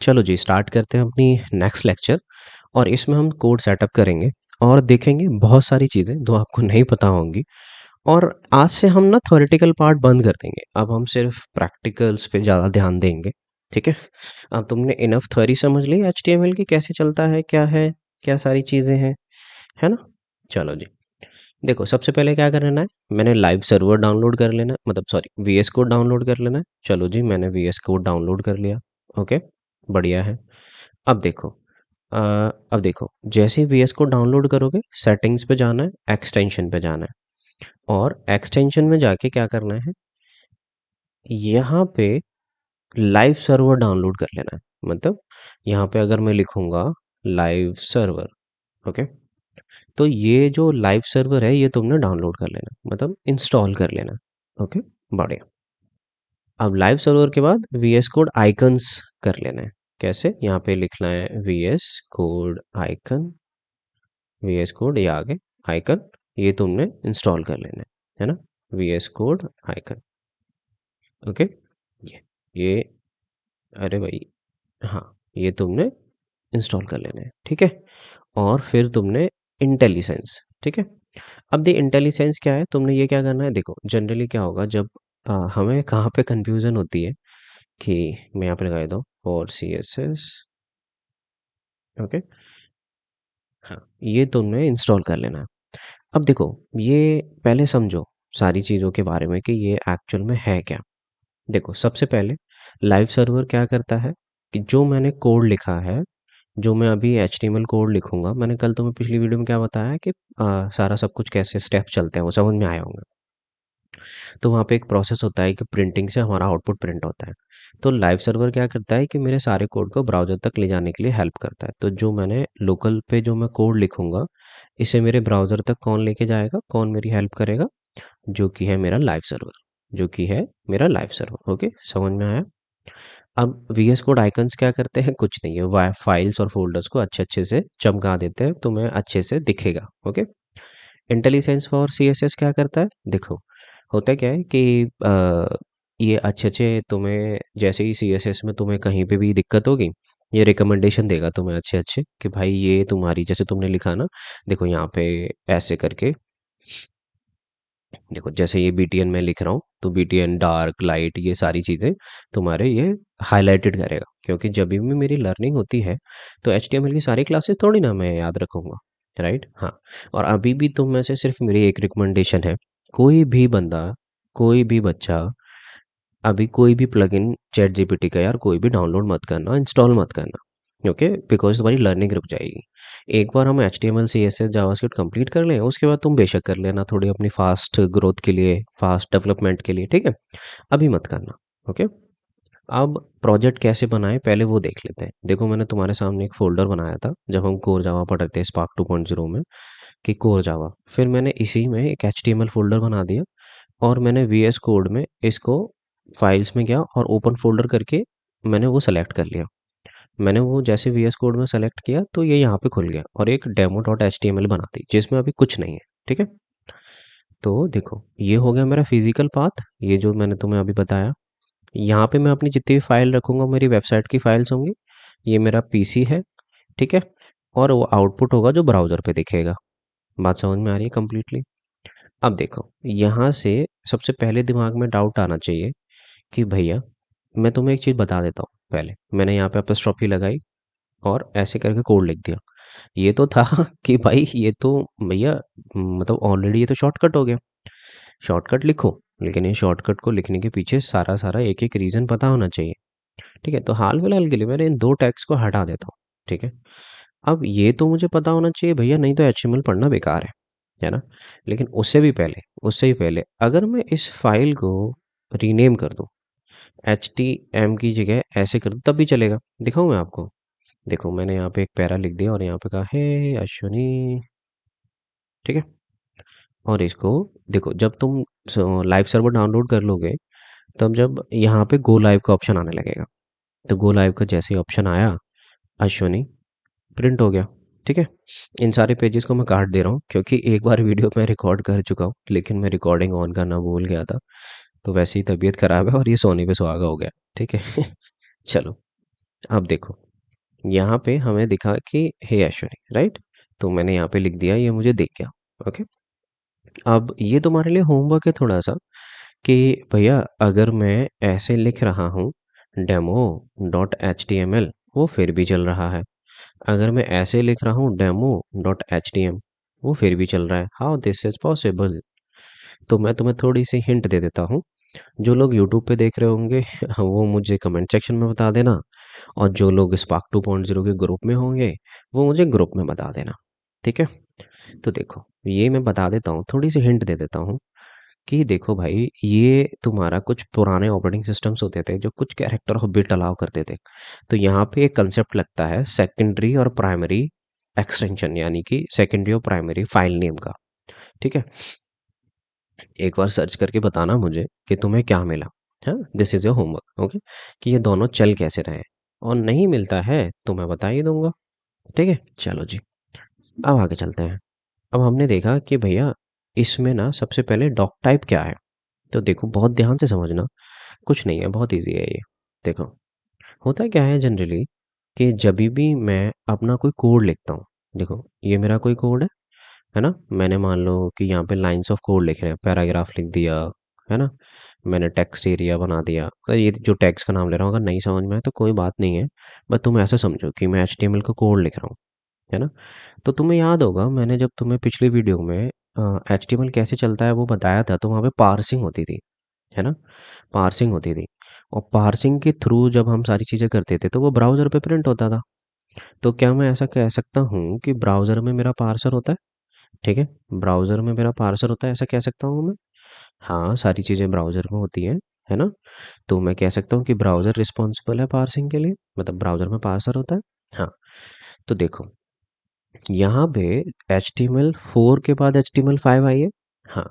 चलो जी स्टार्ट करते हैं अपनी नेक्स्ट लेक्चर। और इसमें हम कोड सेटअप करेंगे और देखेंगे बहुत सारी चीज़ें जो आपको नहीं पता होंगी। और आज से हम ना थ्योरेटिकल पार्ट बंद कर देंगे, अब हम सिर्फ प्रैक्टिकल्स पे ज़्यादा ध्यान देंगे। ठीक है, अब तुमने इनफ थ्योरी समझ ली एचटीएमएल की, कैसे चलता है, क्या सारी चीज़ें हैं, है ना। चलो जी, देखो सबसे पहले क्या कर लेना है, मैंने लाइव सर्वर डाउनलोड कर लेना है, मतलब सॉरी वीएस कोड डाउनलोड कर लेना है। चलो जी, मैंने वीएस कोड डाउनलोड कर लिया। ओके, बढ़िया है। अब देखो, जैसे ही वीएस कोड डाउनलोड करोगे सेटिंग्स पे जाना है, एक्सटेंशन पे जाना है। और एक्सटेंशन में जाके क्या करना है, यहाँ पे लाइव सर्वर डाउनलोड कर लेना है। मतलब यहाँ पे अगर मैं लिखूँगा लाइव सर्वर, ओके, तो ये जो लाइव सर्वर है ये तुमने डाउनलोड कर लेना, मतलब इंस्टॉल कर लेना। ओके, बढ़िया। अब लाइव सर्वर के बाद वीएस कोड आइकन्स कर लेना है। कैसे, यहाँ पे लिखना है VS code icon, VS code ये आगे आइकन, ये तुमने इंस्टॉल कर लेना है ना, वीएस कोड आइकन। ओके, ये अरे भाई, हाँ, ये तुमने इंस्टॉल कर लेना है। ठीक है, और फिर तुमने इंटेलिसेंस, ठीक है। अब द इंटेलिसेंस क्या है, तुमने ये क्या करना है, देखो जनरली क्या होगा जब हमें कहाँ पे कंफ्यूजन होती है कि मैं यहाँ पे लगा देता हूँ for C S S. Okay, हाँ, ये तुमने इंस्टॉल कर लेना है। अब देखो, ये पहले समझो सारी चीज़ों के बारे में कि ये एक्चुअल में है क्या। देखो सबसे पहले लाइव सर्वर क्या करता है कि जो मैंने कोड लिखा है, जो मैं अभी एचटीएमएल कोड लिखूंगा, मैंने कल तुम्हें पिछली वीडियो में क्या बताया कि सारा सब कुछ कैसे स्टेप चलते हैं वो समझ में आया होंगे। तो वहाँ पे एक प्रोसेस होता है कि प्रिंटिंग से हमारा आउटपुट प्रिंट होता है। तो लाइव सर्वर क्या करता है कि मेरे सारे कोड को ब्राउज़र तक ले जाने के लिए हेल्प करता है। तो जो मैंने लोकल पे जो मैं कोड लिखूंगा, इसे मेरे ब्राउज़र तक कौन लेके जाएगा, कौन मेरी हेल्प करेगा, जो कि है मेरा लाइव सर्वर, जो कि है मेरा लाइव सर्वर। ओके, समझ में आया। अब वीएस कोड आइकन्स क्या करते हैं, कुछ नहीं है, फाइल्स और फोल्डर्स को अच्छे अच्छे से चमका देते हैं, तुम्हें अच्छे से दिखेगा। ओके, इंटेलिजेंस फॉर सीएसएस क्या करता है, देखो होता क्या है कि ये अच्छे अच्छे तुम्हें, जैसे ही सीएसएस में तुम्हें कहीं पे भी दिक्कत होगी, ये रिकमेंडेशन देगा तुम्हें अच्छे अच्छे कि भाई ये तुम्हारी, जैसे तुमने लिखा ना, देखो यहाँ पे ऐसे करके, देखो जैसे ये बीटीएन में लिख रहा हूँ तो बीटीएन डार्क लाइट ये सारी चीज़ें तुम्हारे ये हाईलाइटेड करेगा, क्योंकि जब भी मेरी लर्निंग होती है तो एचटीएमएल की सारी क्लासेस थोड़ी ना मैं याद रखूँगा, राइट। हाँ, और अभी भी तुम में से सिर्फ मेरी एक रिकमेंडेशन है, कोई भी बंदा, कोई भी बच्चा, अभी कोई भी प्लगइन चैट जीपीटी का यार कोई भी डाउनलोड मत करना, इंस्टॉल मत करना। ओके, बिकॉज तुम्हारी लर्निंग रुक जाएगी। एक बार हम H T M L C S S JavaScript complete कर लें, उसके बाद तुम बेशक कर लेना थोड़ी अपनी फास्ट ग्रोथ के लिए, फास्ट डेवलपमेंट के लिए, ठीक है, अभी मत करना। ओके, अब प्रोजेक्ट कैसे बनाएं पहले वो देख लेते हैं। देखो मैंने तुम्हारे सामने एक फ़ोल्डर बनाया था जब हम कोर जावा पढ़ रहे थे स्पार्क 2.0 में, कि कोर जावा, फिर मैंने इसी में एक H T M L folder बना दिया, और मैंने वी एस कोड में इसको फाइल्स में गया और ओपन फ़ोल्डर करके मैंने वो सेलेक्ट कर लिया। मैंने वो जैसे वी एस कोड में सेलेक्ट किया तो ये यहाँ पे खुल गया और एक demo dot H T M L बना दी जिसमें अभी कुछ नहीं है। ठीक है, तो देखो ये हो गया मेरा फिजिकल पाथ, ये जो मैंने तुम्हें अभी बताया। यहाँ पे मैं अपनी जितनी भी फाइल रखूँगा मेरी वेबसाइट की फाइल्स होंगी, ये मेरा पीसी है, ठीक है, और वो आउटपुट होगा जो ब्राउज़र पे दिखेगा। बात समझ में आ रही है कंप्लीटली। अब देखो यहाँ से सबसे पहले दिमाग में डाउट आना चाहिए कि भैया, मैं तुम्हें एक चीज़ बता देता हूँ। पहले मैंने यहाँ पे एपोस्ट्रोफी लगाई और ऐसे करके कोड लिख दिया, ये तो था कि भाई ये तो भैया, मतलब ऑलरेडी ये तो शॉर्टकट हो गया, शॉर्टकट लिखो, लेकिन ये शॉर्टकट को लिखने के पीछे सारा सारा एक एक रीज़न पता होना चाहिए। ठीक है, तो हाल फिलहाल के लिए मैंने इन दो टैग्स को हटा देता हूँ। ठीक है, अब ये तो मुझे पता होना चाहिए भैया, नहीं तो एचटीएमएल पढ़ना बेकार है ना। लेकिन उससे भी पहले अगर मैं इस फाइल को रीनेम कर दूँ, एच टी एम की जगह ऐसे कर दूँ तब भी चलेगा, दिखाऊँ मैं आपको। देखो मैंने यहाँ पे एक पैरा लिख दिया और यहाँ पे कहा हे अश्विनी, ठीक है, और इसको देखो जब तुम लाइव सर्वर डाउनलोड कर लोगे, तब जब यहाँ पे गो लाइव का ऑप्शन आने लगेगा, तो गो लाइव का जैसे ही ऑप्शन आया, अश्विनी प्रिंट हो गया। ठीक है, इन सारे पेजेस को मैं काट दे रहा हूँ क्योंकि एक बार वीडियो मैं रिकॉर्ड कर चुका हूँ, लेकिन मैं रिकॉर्डिंग ऑन करना भूल गया था, तो वैसे ही तबीयत खराब है और ये सोने पे सुहागा हो गया। ठीक है चलो, अब देखो, यहाँ पे हमें दिखा कि हे अश्विनी, राइट? तो मैंने यहाँ पे लिख दिया, ये मुझे दिख गया। ओके, अब ये तुम्हारे लिए होमवर्क है थोड़ा सा, कि भैया अगर मैं ऐसे लिख रहा हूँ demo dot H T M L, वो फिर भी चल रहा है। अगर मैं ऐसे लिख रहा हूँ demo dot H T M, वो फिर भी चल रहा है। How this is possible? तो मैं तुम्हें थोड़ी सी हिंट दे देता हूँ। जो लोग यूट्यूब पे देख रहे होंगे वो मुझे कमेंट सेक्शन में बता देना, और जो लोग स्पार्क 2.0 के ग्रुप में होंगे वो मुझे ग्रुप में बता देना। ठीक है? तो देखो, ये मैं बता देता हूँ, थोड़ी सी हिंट दे देता हूँ कि देखो भाई, ये तुम्हारा कुछ पुराने ऑपरेटिंग सिस्टम्स होते थे जो कुछ कैरेक्टर और बिट अलाउ करते थे। तो यहाँ पे एक कंसेप्ट लगता है सेकेंडरी और प्राइमरी एक्सटेंशन, यानी कि सेकेंडरी और प्राइमरी फाइल नेम का। ठीक है? एक बार सर्च करके बताना मुझे कि तुम्हें क्या मिला। हाँ, this is your homework. Okay, कि ये दोनों चल कैसे रहे, और नहीं मिलता है तो मैं बता ही दूंगा। ठीक है, चलो जी, अब आगे चलते हैं। अब हमने देखा कि भैया इसमें ना सबसे पहले डॉक टाइप क्या है। तो देखो, बहुत ध्यान से समझना, कुछ नहीं है, बहुत इजी है ये। देखो, होता क्या है जनरली कि जब भी मैं अपना कोई कोड लिखता हूँ, देखो ये मेरा कोई कोड है ना? मैंने मान लो कि यहाँ पे लाइंस ऑफ कोड लिख रहे हैं, पैराग्राफ लिख दिया, है ना? मैंने टेक्स्ट एरिया बना दिया। ये जो टेक्स्ट का नाम ले रहा हूँ, अगर नहीं समझ में आए तो कोई बात नहीं है, बट तुम ऐसा समझो कि मैं HTML का कोड लिख रहा हूँ, है ना? तो तुम्हें याद होगा, मैंने जब तुम्हें पिछली वीडियो में HTML कैसे चलता है वो बताया था, तो वहाँ पे पार्सिंग होती थी, है ना? पार्सिंग होती थी, और पार्सिंग के थ्रू जब हम सारी चीज़ें करते थे तो वो ब्राउज़र पे प्रिंट होता था। तो क्या मैं ऐसा कह सकता हूँ कि ब्राउज़र में मेरा पार्सर होता है? ठीक है, ब्राउज़र में मेरा पार्सर होता है, ऐसा कह सकता हूँ मैं? हाँ, सारी चीज़ें ब्राउज़र में होती हैं, है ना? तो मैं कह सकता हूँ कि ब्राउज़र रिस्पॉन्सिबल है पार्सिंग के लिए, मतलब ब्राउज़र में पार्सर होता है। हाँ, तो देखो, यहाँ पे HTML4 के बाद HTML5 आई है। हाँ,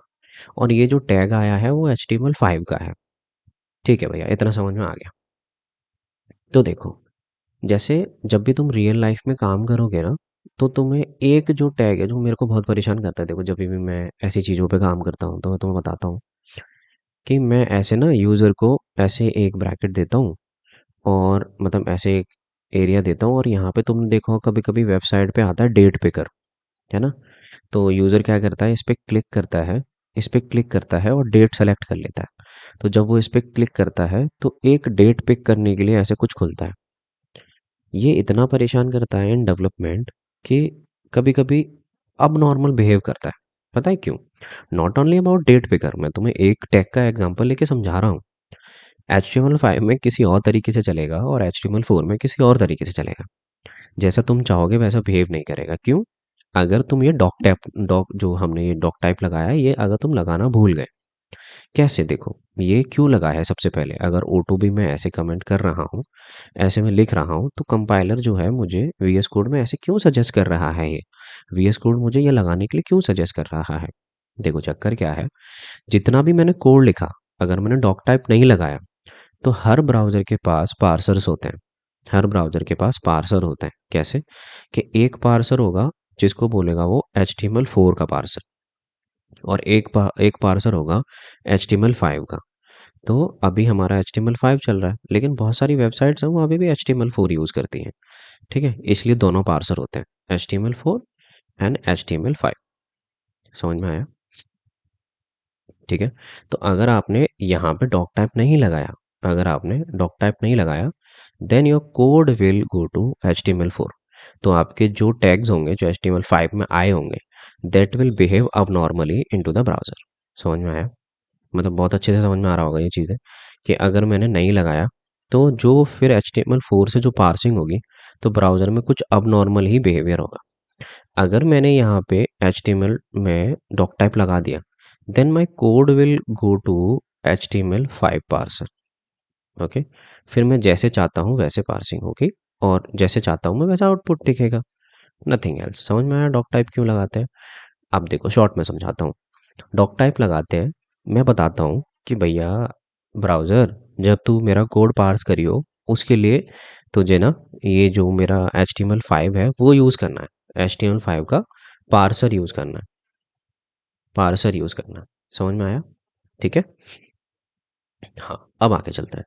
और ये जो टैग आया है वो HTML5 का है। ठीक है भैया, इतना समझ में आ गया। तो देखो, जैसे जब भी तुम रियल लाइफ में काम करोगे ना, तो तुम्हें एक जो टैग है जो मेरे को बहुत परेशान करता है, देखो जब भी मैं ऐसी चीज़ों पे काम करता हूँ तो मैं तुम्हें बताता हूँ कि मैं ऐसे ना यूज़र को ऐसे एक ब्रैकेट देता हूँ, और मतलब ऐसे एक एरिया देता हूँ, और यहाँ पे तुम देखो कभी कभी वेबसाइट पे आता है डेट पिकर, है ना? तो यूज़र क्या करता है, इस पर क्लिक करता है, इस पर क्लिक करता है और डेट सेलेक्ट कर लेता है। तो जब वो इस पर क्लिक करता है तो एक डेट पिक करने के लिए ऐसे कुछ खुलता है। ये इतना परेशान करता है इन डेवलपमेंट कि कभी कभी अब नॉर्मल बिहेव करता है। पता है क्यों? Not only about date picker, मैं तुम्हें एक टैग का एग्जांपल लेके समझा रहा हूँ। HTML5 में किसी और तरीके से चलेगा और HTML4 में किसी और तरीके से चलेगा। जैसा तुम चाहोगे वैसा बिहेव नहीं करेगा। क्यों? अगर तुम ये डॉक टाइप, डॉक जो हमने ये डॉक टाइप लगाया है, ये अगर तुम लगाना भूल गए, कैसे? देखो, ये क्यों लगा है सबसे पहले, अगर ऑटो भी मैं ऐसे कमेंट कर रहा हूँ, ऐसे में लिख रहा हूँ, तो कंपाइलर जो है मुझे VS कोड में ऐसे क्यों सजेस्ट कर रहा है? ये VS कोड मुझे ये लगाने के लिए क्यों सजेस्ट कर रहा है? देखो चक्कर क्या है, जितना भी मैंने कोड लिखा, अगर मैंने डॉक टाइप नहीं लगाया, तो हर ब्राउज़र के पास पार्सर्स होते हैं। हर ब्राउज़र के पास पार्सर होते हैं। कैसे? कि एक पार्सर होगा जिसको बोलेगा वो HTML4 का पार्सर, और एक पार्सर होगा HTML5 का। तो अभी हमारा HTML5 चल रहा है, लेकिन बहुत सारी वेबसाइट्स हैं वो अभी भी HTML4 यूज़ करती हैं। ठीक है, इसलिए दोनों पार्सर होते हैं, HTML4 एंड HTML5। समझ में आया? ठीक है, तो अगर आपने यहाँ पे डॉक टाइप नहीं लगाया, अगर आपने डॉक टाइप नहीं लगाया, then your code will go to HTML4। तो आपके जो टैग्स होंगे जो HTML5 में आए होंगे, दैट विल बिहेव अब नॉर्मली इनटू द ब्राउज़र। समझ में आया? मतलब बहुत अच्छे से समझ में आ रहा होगा ये चीज़ें, कि अगर मैंने नहीं लगाया तो जो फिर HTML4 से जो पार्सिंग होगी, तो ब्राउज़र में कुछ अब नॉर्मल ही बिहेवियर होगा। अगर मैंने यहाँ पे HTML में डॉक टाइप लगा दिया, then my code will go to HTML5 parser. Okay, फिर मैं जैसे चाहता हूँ वैसे पार्सिंग होगी, और जैसे चाहता हूँ मैं वैसा आउटपुट दिखेगा। Nothing else. समझ में आया डॉक टाइप क्यों लगाते हैं? अब देखो, शॉर्ट में समझाता हूँ। डॉक टाइप लगाते हैं, मैं बताता हूँ कि भैया ब्राउज़र, जब तू मेरा कोड पार्स करियो, उसके लिए तुझे ना ये जो मेरा HTML5 है वो यूज़ करना है, HTML5 का पार्सर यूज़ करना है, पार्सर यूज़ करना है। समझ में आया? ठीक है, हाँ, अब आगे चलते हैं।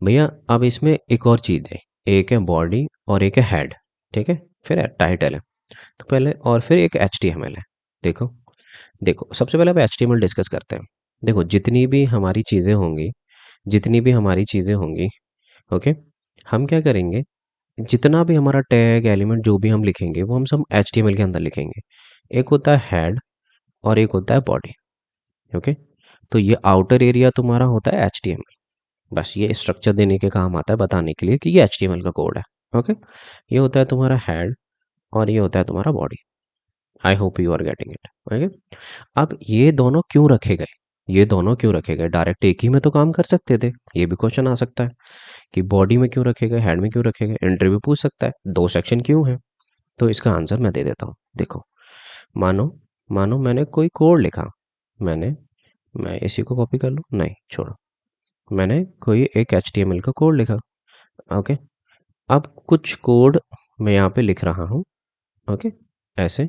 भैया अब इसमें एक और चीज़ है, एक है बॉडी और एक है हेड, ठीक है, फिर टाइटल है। तो पहले और फिर एक एच टी एम एल है। देखो, देखो सबसे पहले अब H T M L discuss करते हैं। देखो जितनी भी हमारी चीज़ें होंगी, जितनी भी हमारी चीज़ें होंगी, ओके, हम क्या करेंगे, जितना भी हमारा टैग एलिमेंट जो भी हम लिखेंगे वो हम सब एच टी एम एल के अंदर लिखेंगे। एक होता है हेड और एक होता है बॉडी, ओके। तो ये आउटर एरिया तुम्हारा होता है एच टी एम एल, बस ये स्ट्रक्चर देने के काम आता है, बताने के लिए कि ये एच टी एम एल का कोड है, ओके। ये होता है तुम्हारा हेड और ये होता है तुम्हारा body. I hope you are getting it, okay. अब ये दोनों क्यों रखे गए, ये दोनों क्यों रखे गए, डायरेक्ट एक ही में तो काम कर सकते थे, ये भी क्वेश्चन आ सकता है कि बॉडी में क्यों रखे गए, हेड में क्यों रखे गए, इंटरव्यू पूछ सकता है दो सेक्शन क्यों है। तो इसका आंसर मैं दे देता हूँ। देखो, मानो मानो मैंने कोई कोड लिखा, मैंने मैं इसी को कॉपी कर लूँ, नहीं छोड़ो, मैंने कोई एक एच टी एम एल का कोड लिखा, ओके। अब कुछ कोड मैं यहाँ पे लिख रहा हूँ, ओके, ऐसे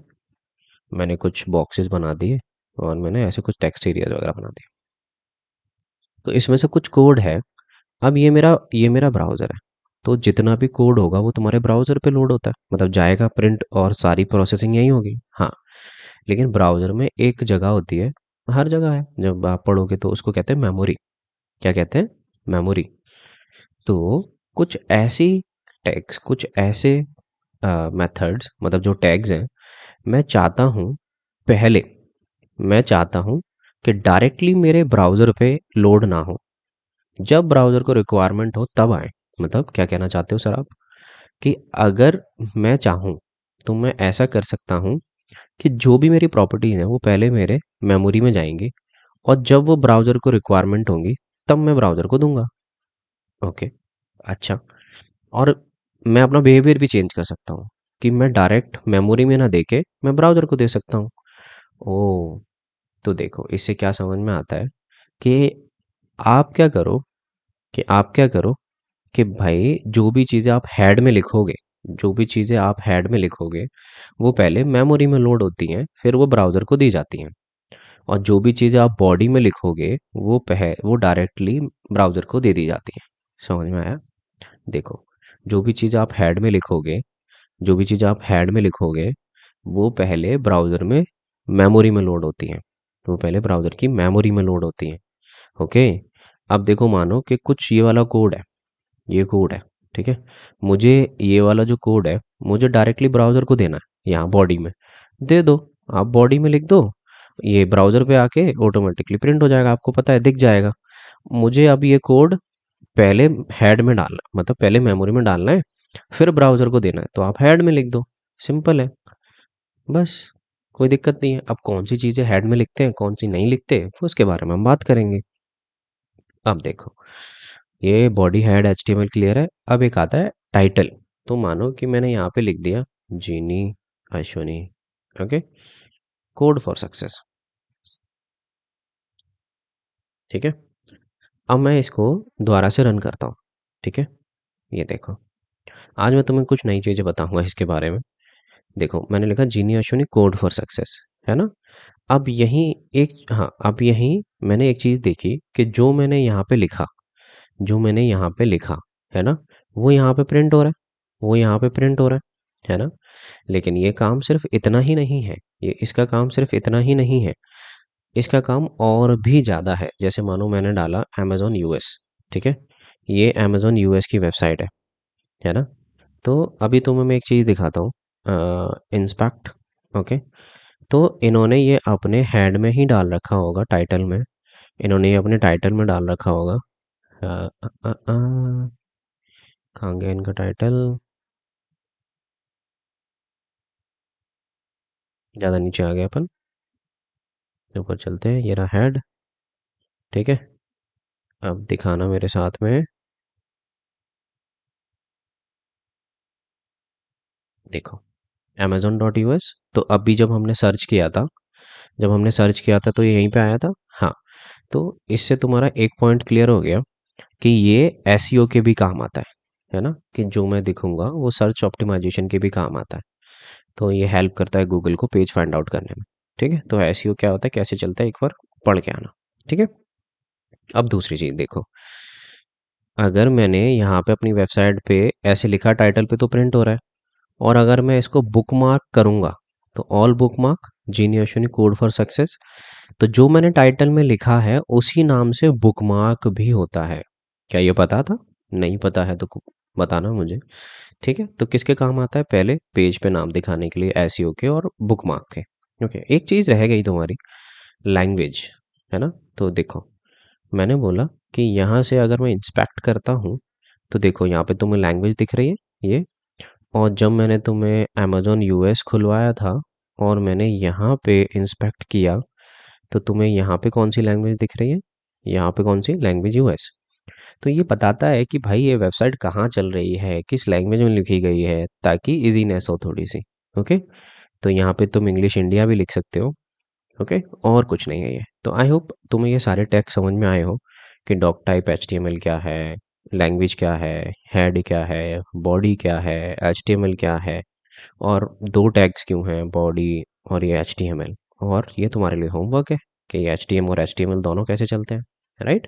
मैंने कुछ बॉक्सेस बना दिए और मैंने ऐसे कुछ टेक्स्ट एरियाज वगैरह बना दिए। तो इसमें से कुछ कोड है। अब ये मेरा ब्राउज़र है, तो जितना भी कोड होगा वो तुम्हारे ब्राउज़र पे लोड होता है, मतलब जाएगा प्रिंट और सारी प्रोसेसिंग यही होगी, हाँ। लेकिन ब्राउज़र में एक जगह होती है, हर जगह है, जब आप पढ़ोगे तो उसको कहते हैं मेमोरी। क्या कहते हैं, मेमोरी। तो कुछ ऐसी टैग्स, कुछ ऐसे मेथड्स, मतलब जो टैग्स हैं, मैं चाहता हूँ पहले मैं चाहता हूँ कि डायरेक्टली मेरे ब्राउज़र पे लोड ना हो, जब ब्राउज़र को रिक्वायरमेंट हो तब आए। मतलब क्या कहना चाहते हो सर आप, कि अगर मैं चाहूँ तो मैं ऐसा कर सकता हूँ कि जो भी मेरी प्रॉपर्टीज़ हैं वो पहले मेरे मेमोरी में जाएंगी, और जब वो ब्राउज़र को रिक्वायरमेंट होंगी तब मैं ब्राउज़र को दूंगा, ओके। अच्छा, और मैं अपना बिहेवियर भी चेंज कर सकता हूँ कि मैं डायरेक्ट मेमोरी में ना देके मैं ब्राउज़र को दे सकता हूँ। ओ, तो देखो इससे क्या समझ में आता है कि आप क्या करो आप क्या करो कि भाई जो भी चीज़ें आप हेड में लिखोगे, जो भी चीज़ें आप हेड में लिखोगे वो पहले मेमोरी में लोड होती हैं, फिर वो ब्राउज़र को दी जाती हैं। और जो भी चीज़ें आप बॉडी में लिखोगे वो डायरेक्टली ब्राउज़र को दे दी जाती हैं। समझ में आया। देखो, जो भी चीज़ आप हेड में लिखोगे जो भी चीज़ आप हेड में लिखोगे वो पहले ब्राउज़र में मेमोरी में लोड होती हैं, तो वो पहले ब्राउज़र की मेमोरी में लोड होती हैं, ओके। अब देखो, मानो कि कुछ ये वाला कोड है, ये कोड है, ठीक है। मुझे ये वाला जो कोड है मुझे डायरेक्टली ब्राउज़र को देना है, यहाँ बॉडी में दे दो। आप बॉडी में लिख दो, ये ब्राउज़र पे आके ऑटोमेटिकली प्रिंट हो जाएगा, आपको पता है, दिख जाएगा। मुझे अब ये कोड पहले हेड में डालना है, मतलब पहले मेमोरी में डालना है, फिर ब्राउज़र को देना है, तो आप हेड में लिख दो, सिंपल है, बस। कोई दिक्कत नहीं है। अब कौन सी चीज़ें हेड में लिखते हैं कौन सी नहीं लिखते वो उसके बारे में हम बात करेंगे। अब देखो, ये बॉडी हेड एचटीएमएल क्लियर है। अब एक आता है टाइटल। तो मानो कि मैंने यहाँ पे लिख दिया जीनी Ashwani, okay, code for success, ठीक है। अब मैं इसको दोबारा से रन करता हूँ, ठीक है। ये देखो, आज मैं तुम्हें कुछ नई चीज़ें बताऊंगा इसके बारे में। देखो, मैंने लिखा जीनी अश्वनी कोड फॉर सक्सेस, है ना। अब यहीं अब यहीं मैंने एक चीज़ देखी कि जो मैंने यहाँ पे लिखा, है ना, वो यहाँ पे प्रिंट हो रहा है, वो यहाँ पे प्रिंट हो रहा है ना। लेकिन ये काम सिर्फ इतना ही नहीं है, ये इसका काम सिर्फ इतना ही नहीं है, इसका काम और भी ज़्यादा है। जैसे मानो मैंने डाला अमेज़न यूएस, ठीक है, ये अमेज़न यूएस की वेबसाइट है ना। तो अभी तुम्हें मैं एक चीज़ दिखाता हूँ, इंस्पेक्ट, ओके। तो इन्होंने ये अपने हेड में ही डाल रखा होगा, टाइटल में, इन्होंने ये अपने टाइटल में डाल रखा होगा। कहाँ गया इनका टाइटल, ज़्यादा नीचे आ गया अपन, ऊपर चलते हैं, ये रहा हेड, ठीक है। अब दिखाना मेरे साथ में, देखो, अमेजोन डॉट यूएस। तो अभी जब हमने सर्च किया था तो ये यहीं पे आया था, हाँ। तो इससे तुम्हारा एक पॉइंट क्लियर हो गया कि ये एसईओ के भी काम आता है ना, कि जो मैं दिखूंगा वो सर्च ऑप्टिमाइजेशन के भी काम आता है। तो ये हेल्प करता है गूगल को पेज फाइंड आउट करने में, ठीक है। तो एसईओ क्या होता है, कैसे चलता है, एक बार पढ़ के आना, ठीक है। अब दूसरी चीज़ देखो, अगर मैंने यहाँ पे अपनी वेबसाइट पे ऐसे लिखा टाइटल पे तो प्रिंट हो रहा है, और अगर मैं इसको बुकमार्क करूँगा तो ऑल बुकमार्क जीनी अश्विनी कोड फॉर सक्सेस, तो जो मैंने टाइटल में लिखा है उसी नाम से बुकमार्क भी होता है। क्या ये पता था? नहीं पता है तो बताना मुझे। ठीक है, तो किसके काम आता है? पहले पेज पे नाम दिखाने के लिए एसईओ के और बुकमार्क के। ओके, एक चीज़ रह गई तुम्हारी, लैंग्वेज, है ना? तो देखो, मैंने बोला कि यहाँ से अगर मैं इंस्पेक्ट करता हूँ तो देखो यहाँ पे तुम्हें लैंग्वेज दिख रही है ये, और जब मैंने तुम्हें अमेज़न यूएस खुलवाया था और मैंने यहाँ पे इंस्पेक्ट किया तो तुम्हें यहाँ पे कौन सी लैंग्वेज दिख रही है? यहाँ पे कौन सी लैंग्वेज? यूएस। तो ये बताता है कि भाई ये वेबसाइट कहाँ चल रही है, किस लैंग्वेज में लिखी गई है, ताकि इजीनेस हो थोड़ी सी। ओके, तो यहाँ पे तुम इंग्लिश इंडिया भी लिख सकते हो। ओके, और कुछ नहीं है ये। तो आई होप तुम्हें ये सारे टैग समझ में आए हो कि डॉक टाइप एचटीएमएल क्या है, लैंग्वेज क्या है, हेड क्या है, बॉडी क्या है, एचटीएमएल क्या है, और दो टैग्स क्यों हैं, बॉडी और ये एचटीएमएल। और ये तुम्हारे लिए होमवर्क है कि ये एचटीएम और एचटीएमएल दोनों कैसे चलते हैं, राइट?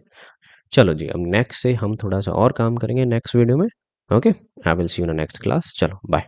चलो जी, अब नेक्स्ट से हम थोड़ा सा और काम करेंगे नेक्स्ट वीडियो में। Okay, I will see you in next class. चलो बाय।